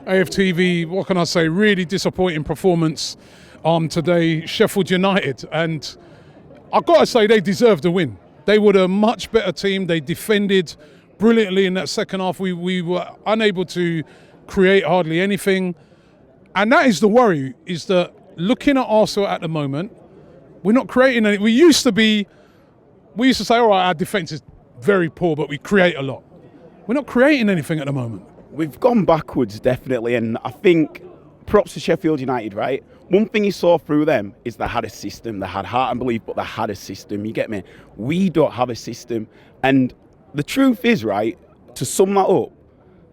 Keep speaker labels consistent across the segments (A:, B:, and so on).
A: AFTV, what can I say, really disappointing performance today, Sheffield United. And I've got to say they deserved the win. They were a much better team. They defended brilliantly in that second half. We were unable to create hardly anything. And that is the worry, is that looking at Arsenal at the moment, we're not creating any. We used to say, all right, our defence is very poor, but we create a lot. We're not creating anything at the moment.
B: We've gone backwards, definitely, and I think props to Sheffield United, right? One thing you saw through them is they had a system. They had heart and belief, but they had a system. You get me? We don't have a system. And the truth is, right, to sum that up,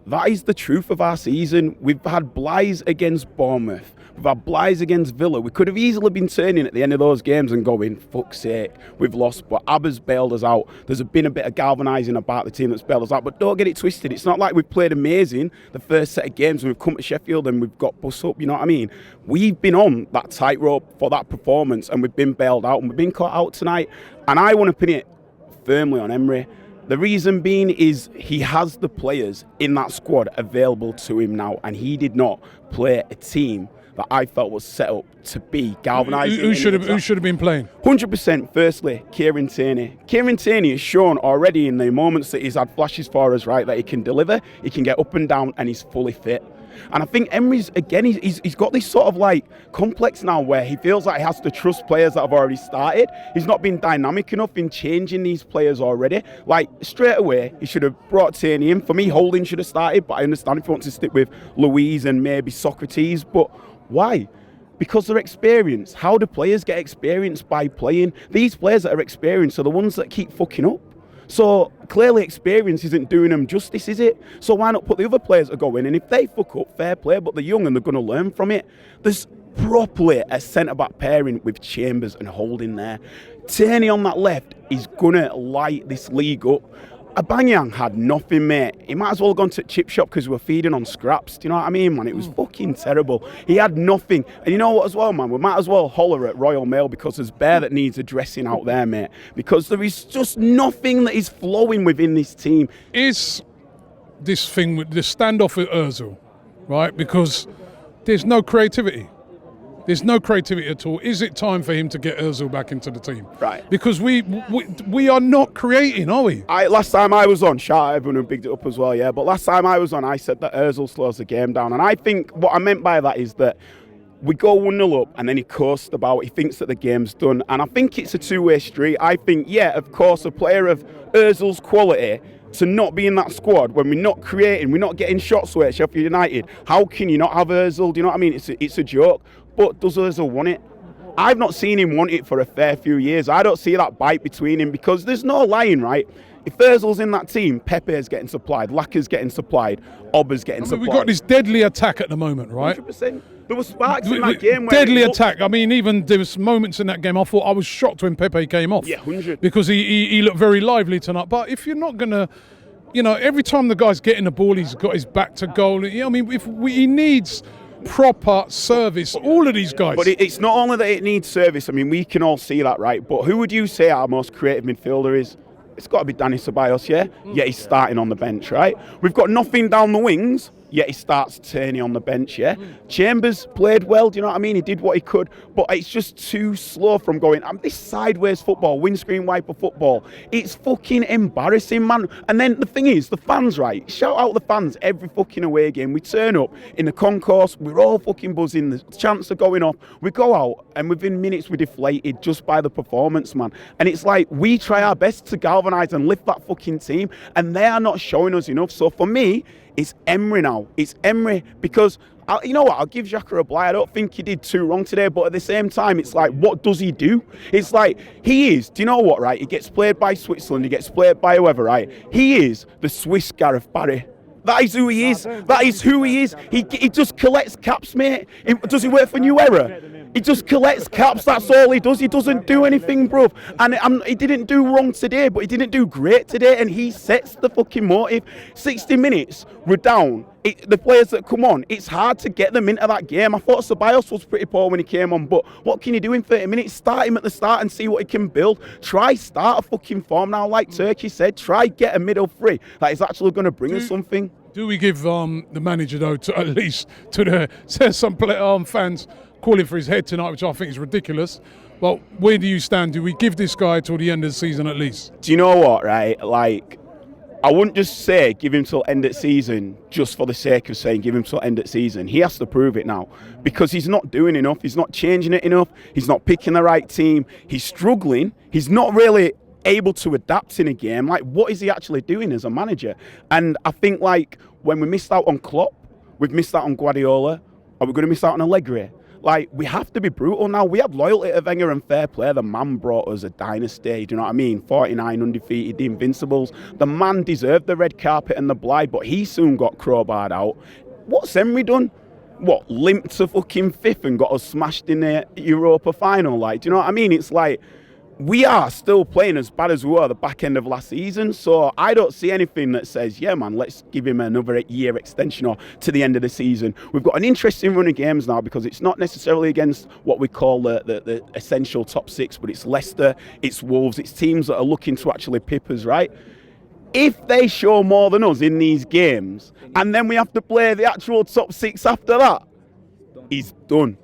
B: that is the truth of our season. We've had blighs against Bournemouth. We've had blighs against Villa. We could have easily been turning at the end of those games and going, fuck's sake, we've lost. But Abba's bailed us out. There's been a bit of galvanising about the team that's bailed us out. But don't get it twisted. It's not like we've played amazing the first set of games and we've come to Sheffield and we've got bus up. You know what I mean? We've been on that tightrope for that performance and we've been bailed out and we've been caught out tonight. And I want to pin it firmly on Emery. The reason being is he has the players in that squad available to him now, and he did not play a team that I felt was set up to be galvanising.
A: Who should have been playing?
B: 100%. Firstly, Kieran Tierney. Kieran Tierney has shown already in the moments that he's had flashes for us, right, that he can deliver, he can get up and down, and he's fully fit. And I think Emery's, again, he's got this sort of like complex now where he feels like he has to trust players that have already started. He's not been dynamic enough in changing these players already. Like, straight away, he should have brought Tierney in. For me, Holding should have started, but I understand if he wants to stick with Louise and maybe Socrates. But why? Because they're experienced. How do players get experience? By playing. These players that are experienced are the ones that keep fucking up. So clearly experience isn't doing them justice, is it? So why not put the other players that go in, and if they fuck up, fair play, but they're young and they're going to learn from it. There's properly a centre-back pairing with Chambers and Holding there. Tierney on that left is going to light this league up. Abanyang had nothing, mate. He might as well have gone to the chip shop because we were feeding on scraps. Do you know what I mean, man? It was fucking terrible. He had nothing. And you know what as well, man? We might as well holler at Royal Mail because there's bear that needs addressing out there, mate. Because there is just nothing that is flowing within this team.
A: Is this thing with the standoff with Ozil, right? Because there's no creativity. There's no creativity at all. Is it time for him to get Ozil back into the team?
B: Right.
A: Because we are not creating, are we?
B: Last time I was on, shout out everyone who bigged it up as well, yeah. But last time I was on, I said that Ozil slows the game down. And I think what I meant by that is that we go 1-0 up and then he coasts about. He thinks that the game's done. And I think it's a two-way street. I think, yeah, of course, a player of Ozil's quality to not be in that squad when we're not creating, we're not getting shots away at Sheffield United. How can you not have Ozil? Do you know what I mean? It's a joke. But does Ozil want it? I've not seen him want it for a fair few years. I don't see that bite between him because there's no lying, right? If Ozil's in that team, Pepe is getting supplied, Laka's getting supplied, Obba's getting supplied.
A: We've got this deadly attack at the moment, right?
B: 100%. There were sparks in that game.
A: Deadly attack. I mean, even there was moments in that game I thought I was shocked when Pepe came off.
B: Yeah, 100.
A: Because he looked very lively tonight. But if you're not going to, you know, every time the guy's getting the ball, he's got his back to goal. I mean, he needs proper service, all of these guys.
B: But it's not only that it needs service. I mean, we can all see that, right? But who would you say our most creative midfielder is? It's got to be Danny Ceballos, yeah? Yet he's starting on the bench, right? We've got nothing down the wings, yet he starts Tierney on the bench, yeah? Chambers played well, do you know what I mean? He did what he could, but it's just too slow from going. This sideways football, windscreen wiper football, it's fucking embarrassing, man. And then the thing is, the fans, right? Shout out the fans every fucking away game. We turn up in the concourse, we're all fucking buzzing, the chants are going off. We go out, and within minutes we're deflated just by the performance, man. And it's like, we try our best to galvanise and lift that fucking team, and they are not showing us enough. So for me, it's Emery now. It's Emery because, you know what, I'll give Xhaka a blight. I don't think he did too wrong today, but at the same time, it's like, what does he do? It's like, he is, do you know what, right? He gets played by Switzerland, he gets played by whoever, right? He is the Swiss Gareth Barry. That is who he is. That is who he is. He just collects caps, mate. Does he work for New Era? He just collects caps. That's all he does. He doesn't do anything, bro. And he didn't do wrong today, but he didn't do great today. And he sets the fucking motive. 60 minutes, we're down. The players that come on, it's hard to get them into that game. I thought Ceballos was pretty poor when he came on, but what can you do in 30 minutes? Start him at the start and see what he can build. Try start a fucking form now, like Turkey said. Try get a middle three that is actually going to bring us something.
A: Do we give the manager, though, at least to the some fans calling for his head tonight, which I think is ridiculous. Well, where do you stand? Do we give this guy till the end of the season at least?
B: Do you know what, right? Like, I wouldn't just say give him till end of season just for the sake of saying give him till end of season. He has to prove it now because he's not doing enough. He's not changing it enough. He's not picking the right team. He's struggling. He's not really able to adapt in a game. Like, what is he actually doing as a manager? And I think, like, when we missed out on Klopp, we've missed out on Guardiola, are we going to miss out on Allegri? Like, we have to be brutal now. We have loyalty to Wenger and fair play. The man brought us a dynasty, do you know what I mean? 49 undefeated, the Invincibles. The man deserved the red carpet and the blind, but he soon got crowbarred out. What's Emery done? What, limped to fucking fifth and got us smashed in the Europa final? Like, do you know what I mean? It's like, we are still playing as bad as we were at the back end of last season, so I don't see anything that says, yeah, man, let's give him another year extension or to the end of the season. We've got an interesting run of games now because it's not necessarily against what we call the essential top six, but it's Leicester, it's Wolves, it's teams that are looking to actually pip us, right? If they show more than us in these games, and then we have to play the actual top six after that, he's done.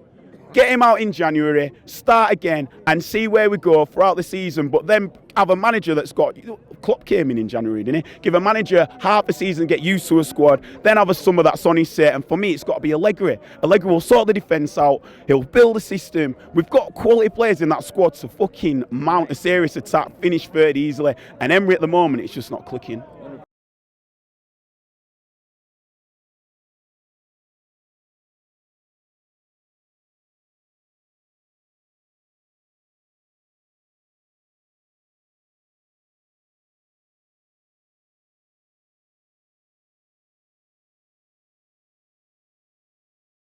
B: Get him out in January, start again, and see where we go throughout the season. But then have a manager that's got... Klopp came in January, didn't he? Give a manager half a season, get used to a squad, then have a summer that's on his set. And for me, it's got to be Allegri. Allegri will sort the defence out. He'll build a system. We've got quality players in that squad to fucking mount a serious attack, finish third easily. And Emery at the moment, it's just not clicking.